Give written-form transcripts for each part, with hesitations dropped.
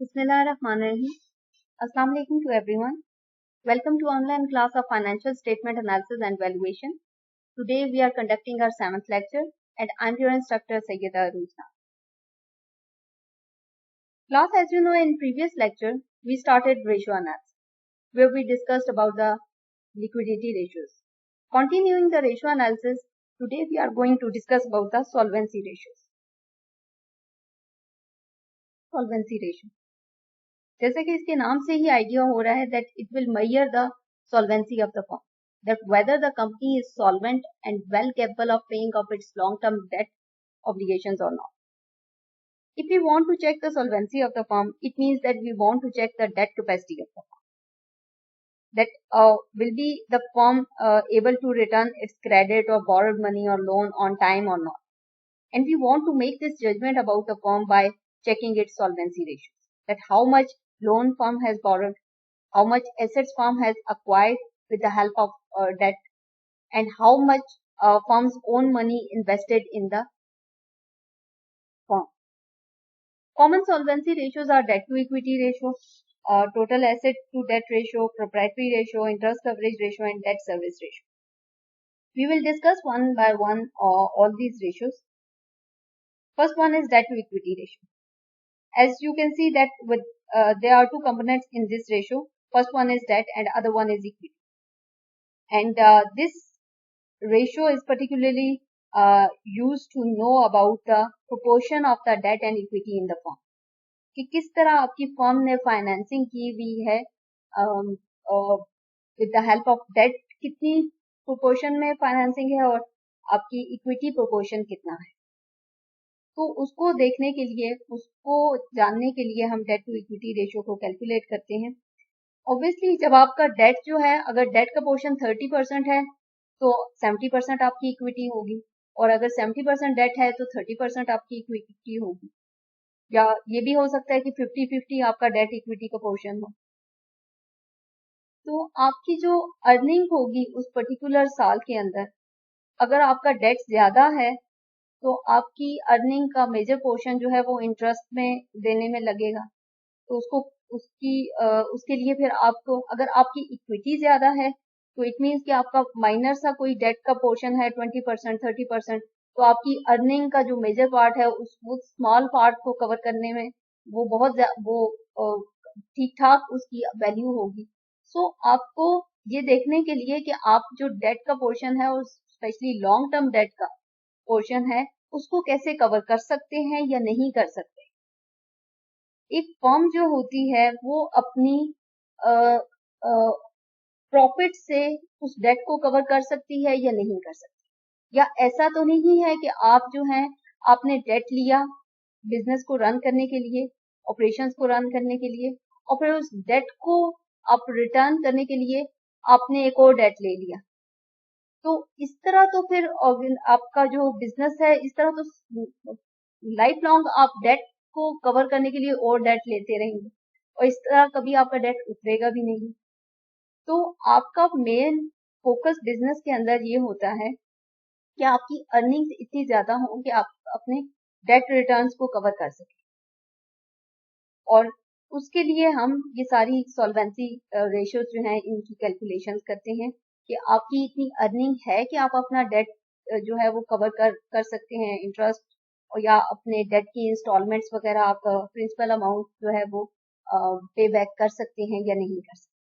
Bismillahirrahmanirrahim. Assalamu alaikum to everyone. Welcome to online class of Financial Statement Analysis and Valuation. Today we are conducting our 7th lecture and I'm your instructor Sayyida Aruzna. Class, as you know, in previous lecture we started ratio analysis where we discussed about the liquidity ratios. Continuing the ratio analysis, today we are going to discuss about the solvency ratios. Solvency ratio. जैसे कि इसके नाम से ही idea हो रहा है that it will measure the solvency of the firm, that whether the company is solvent and well capable of paying off its long-term debt obligations or not. If we want to check the solvency of the firm, it means that we want to check the debt capacity of the firm. That will be the firm able to return its credit or borrowed money or loan on time or not. And we want to make this judgment about the firm by checking its solvency ratios. That how much loan firm has borrowed, how much assets firm has acquired with the help of debt, and how much firm's own money invested in the firm. Common solvency ratios are debt to equity ratio, total asset to debt ratio, proprietary ratio, interest coverage ratio, and debt service ratio. We will discuss one by one all these ratios. First one is debt to equity ratio. As you can see that with there are two components in this ratio. First one is debt and other one is equity. And this ratio is particularly used to know about the proportion of the debt and equity in the firm. कि किस तरह आपकी firm ने financing की हुई है with the help of debt, कितनी proportion में फाइनेंसिंग है और आपकी इक्विटी proportion कितना है. तो उसको देखने के लिए, उसको जानने के लिए हम डेट टू इक्विटी रेशियो को कैलकुलेट करते हैं. ऑब्वियसली जब आपका डेट जो है, अगर डेट का पोर्शन 30% है तो 70% आपकी इक्विटी होगी, और अगर 70% डेट है तो 30% आपकी इक्विटी होगी, या ये भी हो सकता है कि 50-50 आपका डेट इक्विटी का पोर्शन हो. तो आपकी जो अर्निंग होगी उस पर्टिकुलर साल के अंदर, अगर आपका डेट ज्यादा है तो आपकी अर्निंग का मेजर पोर्शन जो है वो इंटरेस्ट में देने में लगेगा. तो उसके लिए फिर आपको, अगर आपकी इक्विटी ज्यादा है तो इट मीन्स कि आपका माइनर सा कोई डेट का पोर्शन है 20% 30%, तो आपकी अर्निंग का जो मेजर पार्ट है उस स्मॉल पार्ट को कवर करने में वो बहुत ठीक ठाक उसकी वैल्यू होगी. सो आपको ये देखने के लिए कि आप जो डेट का पोर्शन है और स्पेशली लॉन्ग टर्म डेट का पोर्शन है उसको कैसे कवर कर सकते हैं या नहीं कर सकते. एक फर्म जो होती है वो अपनी प्रॉफिट से उस डेट को कवर कर सकती है या नहीं कर सकती. या ऐसा तो नहीं है कि आप जो है आपने डेट लिया बिजनेस को रन करने के लिए, ऑपरेशंस को रन करने के लिए, और फिर उस डेट को आप रिटर्न करने के लिए आपने एक और डेट ले लिया. तो इस तरह तो फिर आपका जो बिजनेस है, इस तरह तो लाइफ लॉन्ग आप डेट को कवर करने के लिए और डेट लेते रहेंगे और इस तरह कभी आपका डेट उतरेगा भी नहीं. तो आपका मेन फोकस बिजनेस के अंदर ये होता है कि आपकी अर्निंग्स इतनी ज्यादा हो कि आप अपने डेट रिटर्न्स को कवर कर सकें. और उसके लिए हम ये सारी सॉल्वेंसी रेशियोज जो हैं इनकी कैलकुलेशंस करते हैं कि आपकी इतनी अर्निंग है कि आप अपना डेट जो है वो कवर कर सकते हैं, इंटरेस्ट और या अपने डेट की इंस्टॉलमेंट्स वगैरह आप प्रिंसिपल अमाउंट जो है वो पे बैक कर सकते हैं या नहीं कर सकते.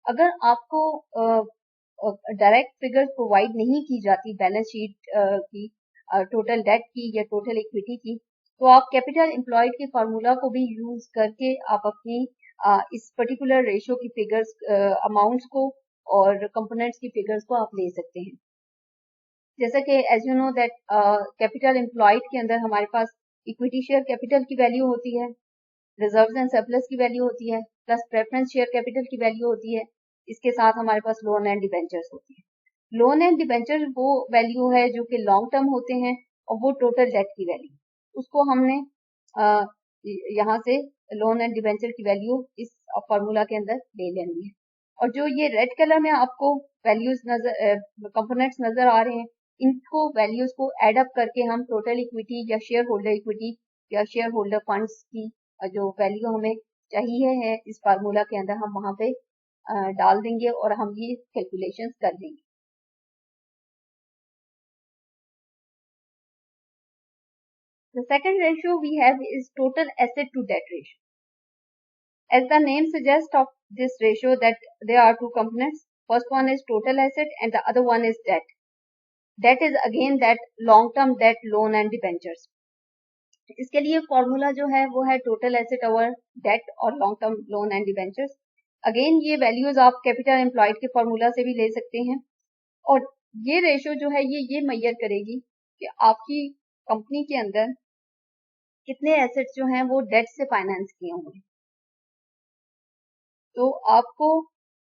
अगर आपको डायरेक्ट फिगर्स प्रोवाइड नहीं की जाती बैलेंस शीट की, टोटल डेट की या टोटल इक्विटी की, तो आप कैपिटल एम्प्लॉयड के फार्मूला को भी यूज करके आप अपनी इस पर्टिकुलर रेशियो की फिगर्स, अमाउंट्स को और कंपोनेंट्स की फिगर्स को आप ले सकते हैं. जैसा कि as you know that capital employed के अंदर हमारे पास इक्विटी शेयर कैपिटल की वैल्यू होती है, रिजर्व्स एंड सरप्लस की वैल्यू होती है, प्लस प्रेफरेंस शेयर कैपिटल की वैल्यू होती है. इसके साथ हमारे पास लोन एंड डिबेंचर्स होती है. लोन एंड डिबेंचर वो वैल्यू है जो कि लॉन्ग टर्म होते हैं और वो टोटल डेट की वैल्यू, उसको हमने यहाँ से लोन एंड डिबेंचर की वैल्यू इस फॉर्मूला के अंदर ले लेनी है. और जो ये रेड कलर में आपको वैल्यूज नजर, कंपोनेंट्स नजर आ रहे हैं, इनको वैल्यूज को एड अप करके हम टोटल इक्विटी या शेयर होल्डर इक्विटी या शेयर होल्डर फंड्स की जो वैल्यू हमें चाहिए है इस फार्मूला के अंदर हम वहां पे डाल देंगे और हम ये कैलकुलेशंस कर देंगे. The second ratio we have is total asset to debt ratio. As the name suggests of this ratio that there are two components. First one is total asset and the other one is debt. Debt is again that long-term debt, loan and debentures. इसके लिए formula जो है वो है total asset over date और long term loan and debentures. Again ये values आप capital employed के फॉर्मूला से भी ले सकते हैं. और ये रेशो जो है ये मेजर करेगी कि आपकी कंपनी के अंदर कितने एसेट्स जो हैं वो डेट से फाइनेंस किए हुए हैं. तो आपको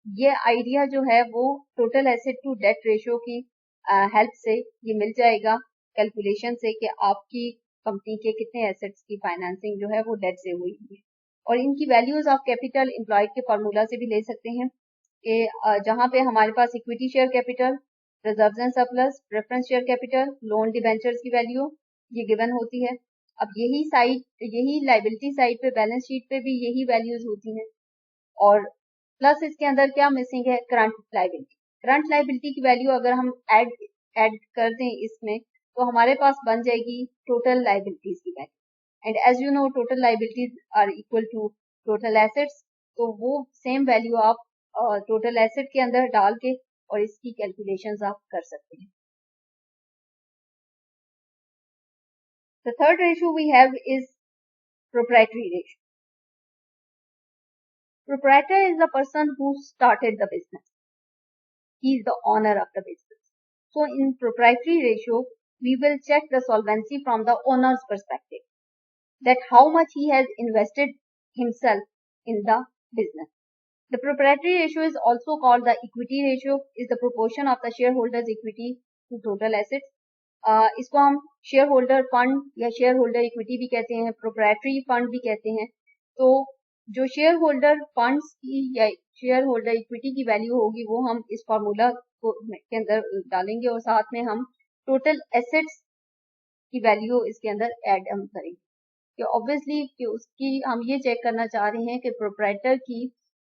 ये आइडिया जो है वो total asset to debt ratio की हेल्प से ये मिल जाएगा कैलकुलेशन से कि आपकी कंपनी के कितने एसेट्स की फाइनेंसिंग जो है वो डेट से हुई है. और इनकी वैल्यूज आप कैपिटल एम्प्लॉयड के फार्मूला से भी ले सकते हैं कि जहां पे हमारे पास equity share capital, reserves and surplus, preference share capital, loan debentures की वैल्यू ये गिवन होती है. अब यही लाइबिलिटी साइड पे बैलेंस शीट पे भी यही वैल्यूज होती हैं. और प्लस इसके अंदर क्या मिसिंग है, करंट लाइबिलिटी. करंट लाइबिलिटी की वैल्यू अगर हम ऐड कर दें इसमें तो हमारे पास बन जाएगी टोटल लाइबिलिटीज की value. And as you know total liabilities are equal to total assets. तो वो सेम वैल्यू आप टोटल एसेट के अंदर डाल के और इसकी कैलकुलेशंस आप कर सकते हैं. The third ratio we have is proprietary ratio. Proprietor is the person who started the business. He is the owner of the business. So in proprietary ratio, we will check the solvency from the owner's perspective, that how much he has invested himself in the business. The proprietary ratio is also called the equity ratio, is the proportion of the shareholders' equity to total assets. इसको हम share holder fund या share holder equity भी कहते हैं, proprietary fund भी कहते हैं. तो जो शेयर होल्डर फंड्स की या शेयर होल्डर इक्विटी की वैल्यू होगी वो हम इस फार्मूला के अंदर डालेंगे और साथ में हम टोटल एसेट्स की वैल्यू इसके अंदर ऐड हम करेंगे. कि ऑब्वियसली कि उसकी हम ये चेक करना चाह रहे हैं कि प्रोप्राइटर की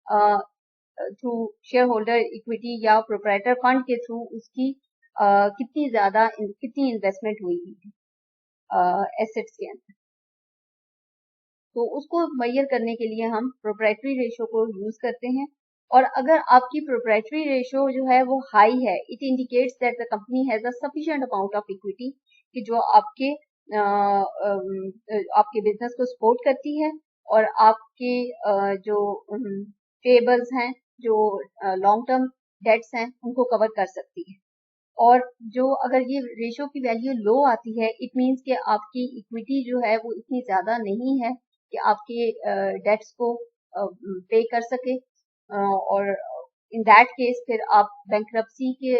थ्रू शेयर होल्डर इक्विटी या प्रोप्राइटर फंड के थ्रू उसकी कितनी इन्वेस्टमेंट हुई है एसेट्स के अंदर. तो उसको मेजर करने के लिए हम प्रोप्राइटरी रेशियो को यूज करते हैं. और अगर आपकी प्रोप्राइटरी रेशियो जो है वो हाई है, it indicates that the company has a sufficient amount of equity कि जो आपके बिजनेस को सपोर्ट करती है और आपके जो पेबल्स हैं, जो लॉन्ग टर्म डेट्स हैं उनको कवर कर सकती है. और जो अगर ये रेशियो की वैल्यू लो आती है, इट मीन्स कि आपकी इक्विटी जो है वो इतनी ज्यादा नहीं है कि आपके डेट्स को पे कर सके. और इन दैट केस फिर आप बैंकरप्सी के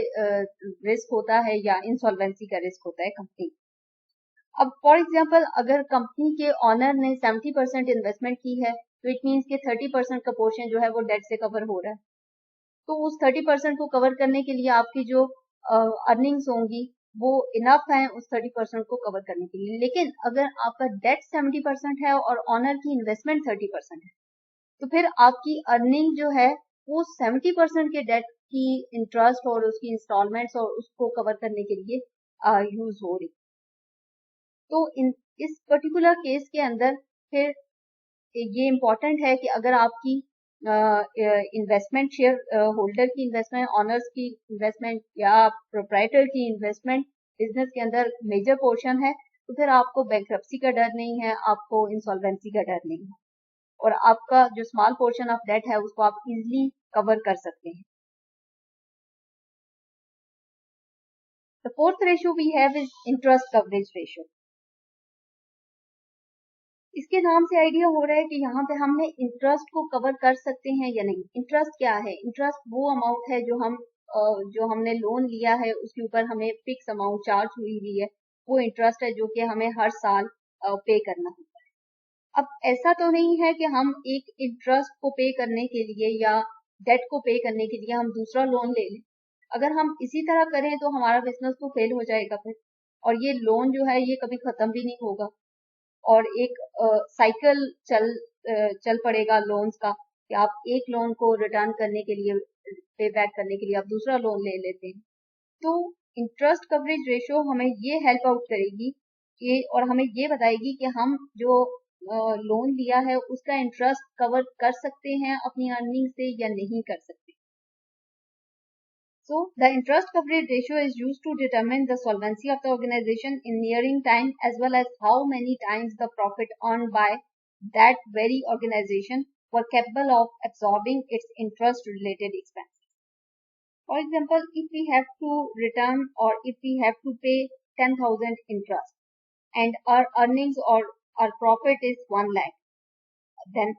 रिस्क होता है या इंसॉल्वेंसी का रिस्क होता है कंपनी. अब फॉर एग्जांपल अगर कंपनी के ऑनर ने 70% इन्वेस्टमेंट की है तो इट मीन्स कि 30% का पोर्शन जो है वो डेट से कवर हो रहा है. तो उस 30% को कवर करने के लिए आपकी जो अर्निंग्स होंगी वो इनफ है उस 30% को कवर करने के लिए. लेकिन अगर आपका डेट 70% है और ऑनर की इन्वेस्टमेंट 30% है तो फिर आपकी अर्निंग जो है वो 70% के डेट की इंटरेस्ट और उसकी इंस्टॉलमेंट्स और उसको कवर करने के लिए यूज हो रही. तो इस पर्टिकुलर केस के अंदर फिर ये इम्पोर्टेंट है कि अगर आपकी इन्वेस्टमेंट शेयर होल्डर की इन्वेस्टमेंट, ऑनर्स की इन्वेस्टमेंट या प्रोप्राइटर की इन्वेस्टमेंट बिजनेस के अंदर मेजर पोर्शन है तो फिर आपको बैंकरप्सी का डर नहीं है, आपको इंसॉल्वेंसी का डर नहीं है और आपका जो स्मॉल पोर्शन ऑफ डेट है उसको आप इजीली कवर कर सकते हैं. The fourth ratio we have is interest coverage ratio. इसके नाम से आइडिया हो रहा है कि यहाँ पे हमने इंटरेस्ट को कवर कर सकते हैं या नहीं. इंटरेस्ट क्या है? इंटरेस्ट वो अमाउंट है जो हमने लोन लिया है उसके ऊपर हमें फिक्स अमाउंट चार्ज हुई है, वो इंटरेस्ट है जो कि हमें हर साल पे करना होता है. अब ऐसा तो नहीं है कि हम एक इंटरेस्ट को पे करने के लिए या डेट को पे करने के लिए हम दूसरा लोन ले लें. अगर हम इसी तरह करें तो हमारा बिजनेस तो फेल हो जाएगा फिर, और ये लोन जो है ये कभी खत्म भी नहीं होगा. और एक साइकिल चल पड़ेगा लोन्स का कि आप एक लोन को रिटर्न करने के लिए, पे बैक करने के लिए आप दूसरा लोन ले लेते हैं। तो इंटरेस्ट कवरेज रेशियो हमें ये हेल्प आउट करेगी कि, और हमें ये बताएगी कि हम जो लोन लिया है उसका इंटरेस्ट कवर कर सकते हैं अपनी अर्निंग से या नहीं कर सकते। So the interest coverage ratio is used to determine the solvency of the organization in nearing time, as well as how many times the profit earned by that very organization were capable of absorbing its interest related expenses. For example, if we have to return or if we have to pay 10,000 interest and our earnings or our profit is 1 lakh, then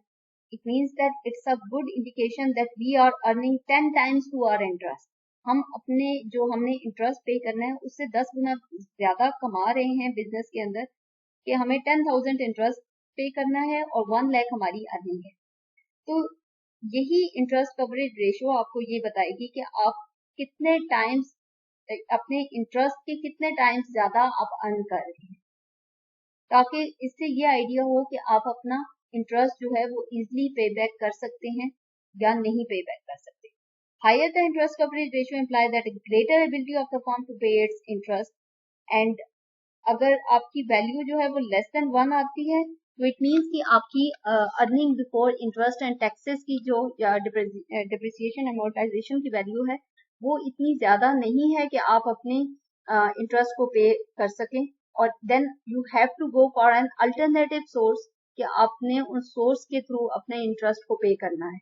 it means that it's a good indication that we are earning 10 times to our interest. हम अपने जो हमने interest पे करना है उससे 10 गुना ज्यादा कमा रहे हैं बिजनेस के अंदर, कि हमें 10,000 इंटरेस्ट पे करना है और 1 लाख हमारी अर्निंग है। तो यही इंटरेस्ट कवरेज रेशियो आपको ये बताएगी कि आप कितने टाइम्स अपने इंटरेस्ट के कितने टाइम्स ज्यादा आप अर्न कर रहे हैं, ताकि इससे ये आइडिया हो कि आप अपना इंटरेस्ट जो है वो इजिली पे बैक कर सकते हैं या नहीं पे बैक कर सकते। Higher the interest coverage ratio imply that greater ability of the firm to pay its interest, and अगर आपकी वैल्यू जो है वो लेस देन 1 आती है तो इट मीन्स कि आपकी earning before interest and taxes की जो डिप्रिसिएशन एमोर्टाइजेशन की वैल्यू है वो इतनी ज्यादा नहीं है कि आप अपने इंटरेस्ट को पे कर सकें, और then you have to go for an alternative source कि आपने उस सोर्स के थ्रू अपने इंटरेस्ट को पे करना है।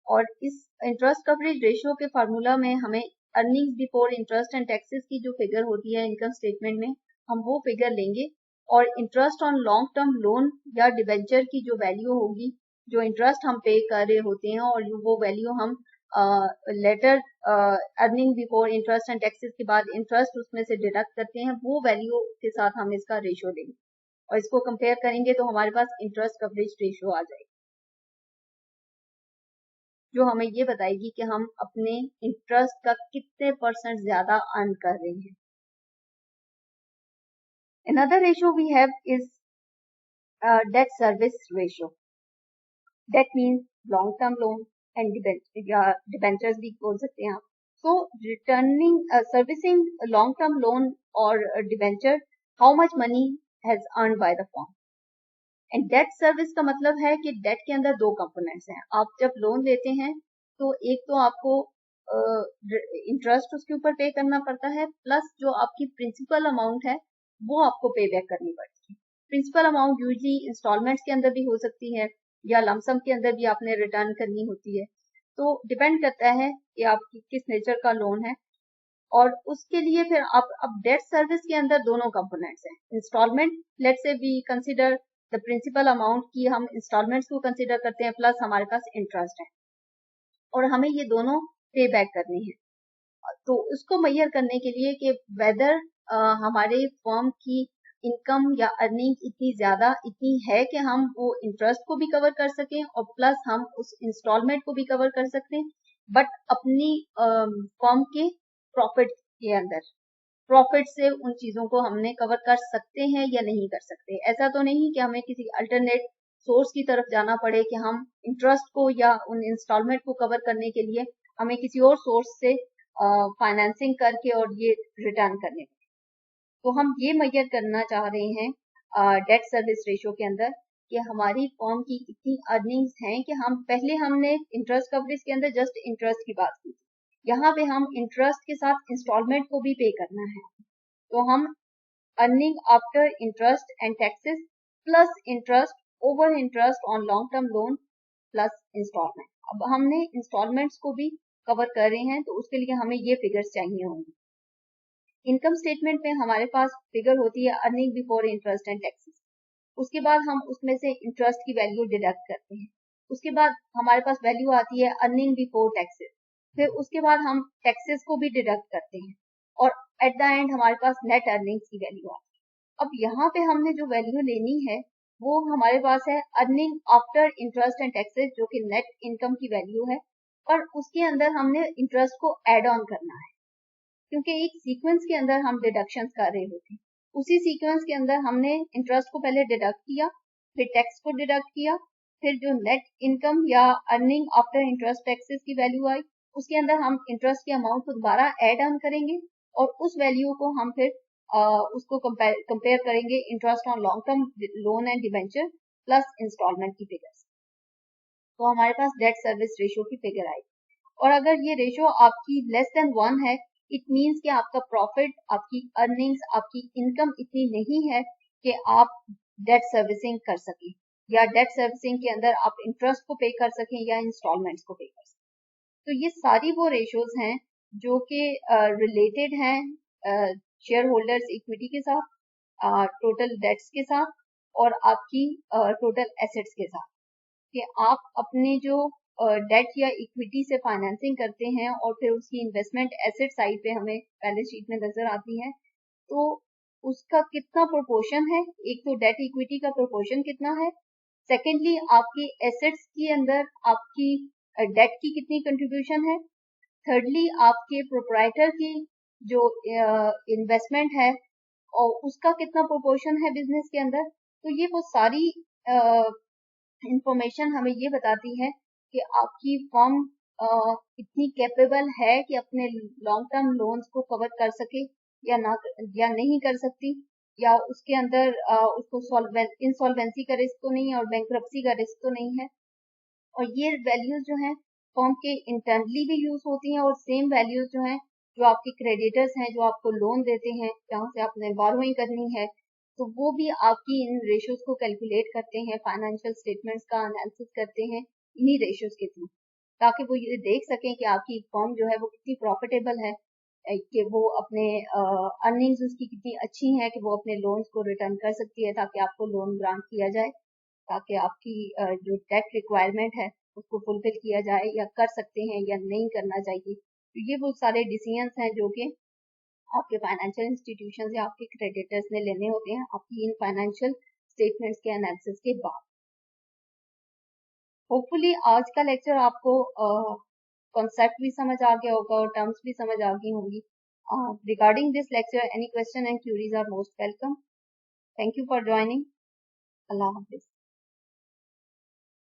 और इस इंटरेस्ट कवरेज रेशियो के फार्मूला में हमें earnings before interest and taxes की जो फिगर होती है इनकम स्टेटमेंट में, हम वो फिगर लेंगे, और interest on long term loan या डिबेंचर की जो वैल्यू होगी, जो इंटरेस्ट हम पे कर रहे होते हैं और वो वैल्यू हम later earning before interest and taxes के बाद इंटरेस्ट उसमें से डिडक्ट करते हैं, वो वैल्यू के साथ हम इसका रेशियो लेंगे और इसको कंपेयर करेंगे तो हमारे पास इंटरेस्ट कवरेज रेशियो आ जाएगी, जो हमें ये बताएगी कि हम अपने इंटरेस्ट का कितने % ज्यादा अर्न कर रहे हैं। Another ratio we have is debt service ratio. That means long term loan and debentures भी बोल सकते हैं आप। So returning servicing long term loan or debenture, how much money has earned by the firm. And debt service का मतलब है कि date के अंदर 2 कंपोनेंट्स हैं। आप जब लोन लेते हैं तो एक तो आपको इंटरेस्ट उसके ऊपर पे करना पड़ता है, प्लस जो आपकी प्रिंसिपल अमाउंट है वो आपको पे बैक करनी पड़ती है। प्रिंसिपल अमाउंट यूजली इंस्टॉलमेंट्स के अंदर भी हो सकती है या लमसम के अंदर भी आपने रिटर्न करनी होती है, तो डिपेंड करता है कि आपकी किस नेचर का लोन है। और उसके लिए फिर आप अब डेट सर्विस के अंदर दोनों कंपोनेंट्स हैं। Installment, let's say we consider the principal amount की हम इंस्टॉलमेंट्स को कंसीडर करते हैं, प्लस हमारे पास इंटरेस्ट है और हमें ये दोनों पे बैक करने हैं। तो उसको मेजर करने के लिए कि वेदर हमारे फर्म की इनकम या अर्निंग इतनी है कि हम वो इंटरेस्ट को भी कवर कर सकें और प्लस हम उस इंस्टॉलमेंट को भी कवर कर सकते हैं, बट अपनी फर्म के प्रॉफिट के अंदर, प्रॉफिट से उन चीजों को हमने कवर कर सकते हैं या नहीं कर सकते। ऐसा तो नहीं कि हमें किसी अल्टरनेट सोर्स की तरफ जाना पड़े कि हम इंटरेस्ट को या उन इंस्टॉलमेंट को कवर करने के लिए हमें किसी और सोर्स से फाइनेंसिंग करके और ये रिटर्न करने पड़े। तो हम ये मेजर करना चाह रहे हैं डेट सर्विस रेशियो के अंदर कि हमारी फर्म की इतनी अर्निंग्स हैं कि हमने इंटरेस्ट कवरेज के अंदर जस्ट इंटरेस्ट की बात की, यहाँ पे हम इंटरेस्ट के साथ इंस्टॉलमेंट को भी पे करना है, तो हम earning after interest and taxes plus interest over interest on long term loan plus installment. अब हमने इंस्टॉलमेंट्स को भी कवर कर रहे हैं तो उसके लिए हमें ये फिगर्स चाहिए होंगे। इनकम स्टेटमेंट में हमारे पास फिगर होती है earning before interest and taxes, उसके बाद हम उसमें से इंटरेस्ट की वैल्यू डिडक्ट करते हैं, उसके बाद हमारे पास वैल्यू आती है अर्निंग बिफोर टैक्सेस, फिर उसके बाद हम टैक्सेस को भी डिडक्ट करते हैं और एट द एंड हमारे पास नेट अर्निंग्स की वैल्यू आती है। अब यहाँ पे हमने जो वैल्यू लेनी है वो हमारे पास है earning after interest and taxes, जो कि नेट इनकम की वैल्यू है, और उसके अंदर हमने इंटरेस्ट को एड ऑन करना है, क्योंकि एक सीक्वेंस के अंदर हम डिडक्शंस कर रहे होते हैं। उसी सीक्वेंस के अंदर हमने इंटरेस्ट को पहले डिडक्ट किया, फिर टैक्स को डिडक्ट किया, फिर जो नेट इनकम या अर्निंग आफ्टर इंटरेस्ट टैक्सेस की वैल्यू आई, उसके अंदर हम इंटरेस्ट के अमाउंट को दोबारा ऐड ऑन करेंगे और उस वैल्यू को हम फिर उसको कंपेयर करेंगे interest on long term loan and debenture plus installment की फिगर्स। तो हमारे पास डेट सर्विस रेशियो की फिगर आई, और अगर ये रेशियो आपकी लेस देन 1 है, इट मीन्स कि आपका प्रॉफिट, आपकी अर्निंग्स, आपकी इनकम इतनी नहीं है कि आप डेट सर्विसिंग कर सकें, या डेट सर्विसिंग के अंदर आप इंटरेस्ट को पे कर सकें या इंस्टॉलमेंट्स को पे कर सकें। तो ये सारी वो रेशियोज हैं जो कि रिलेटेड हैं शेयर होल्डर्स इक्विटी के साथ, टोटल डेट्स के साथ और आपकी टोटल एसेट्स के साथ, कि आप अपने जो डेट या इक्विटी से फाइनेंसिंग करते हैं और फिर उसकी इन्वेस्टमेंट एसेट साइड पे हमें बैलेंस शीट में नजर आती है, तो उसका कितना प्रोपोर्शन है। एक तो डेट इक्विटी का प्रोपोर्शन कितना है, सेकेंडली आपकी एसेट्स के अंदर आपकी डेट की कितनी कंट्रीब्यूशन है, थर्डली आपके प्रोप्राइटर की जो इन्वेस्टमेंट है और उसका कितना प्रोपोर्शन है बिजनेस के अंदर। तो ये वो सारी इंफॉर्मेशन हमें ये बताती है कि आपकी फर्म इतनी कैपेबल है कि अपने लॉन्ग टर्म लोन्स को कवर कर सके या ना, या नहीं कर सकती, या उसके अंदर उसको इंसॉल्वेंसी का रिस्क तो नहीं है और बैंक्रप्सी का रिस्क तो नहीं है। और ये वैल्यूज जो हैं फर्म के इंटरनली भी यूज होती हैं, और सेम वैल्यूज जो हैं जो आपके क्रेडिटर्स हैं जो आपको लोन देते हैं जहाँ से आपने बोरोइंग करनी है, तो वो भी आपकी इन रेशियोज को कैलकुलेट करते हैं, फाइनेंशियल स्टेटमेंट्स का एनालिसिस करते हैं इन्हीं रेशियोज के थ्रू, ताकि वो ये देख सकें कि आपकी फर्म जो है वो कितनी प्रॉफिटेबल है, कि वो अपने अर्निंग्स उसकी कितनी अच्छी हैं कि वो अपने लोन्स को रिटर्न कर सकती है, ताकि आपको लोन ग्रांट किया जाए, ताकि आपकी जो डेट रिक्वायरमेंट है उसको फुलफिल किया जाए, या कर सकते हैं या नहीं करना चाहिए। तो ये वो सारे डिसीजंस हैं जो कि आपके फाइनेंशियल इंस्टीट्यूशन या आपके क्रेडिटर्स ने लेने होते हैं आपकी इन फाइनेंशियल स्टेटमेंट्स के एनालिसिस के बाद। होपफुली आज का लेक्चर आपको कॉन्सेप्ट भी समझ आ गया होगा और टर्म्स भी समझ आ गई होंगी। Regarding this lecture any question and queries are most welcome. Thank you for joining. अल्लाह हाफिज।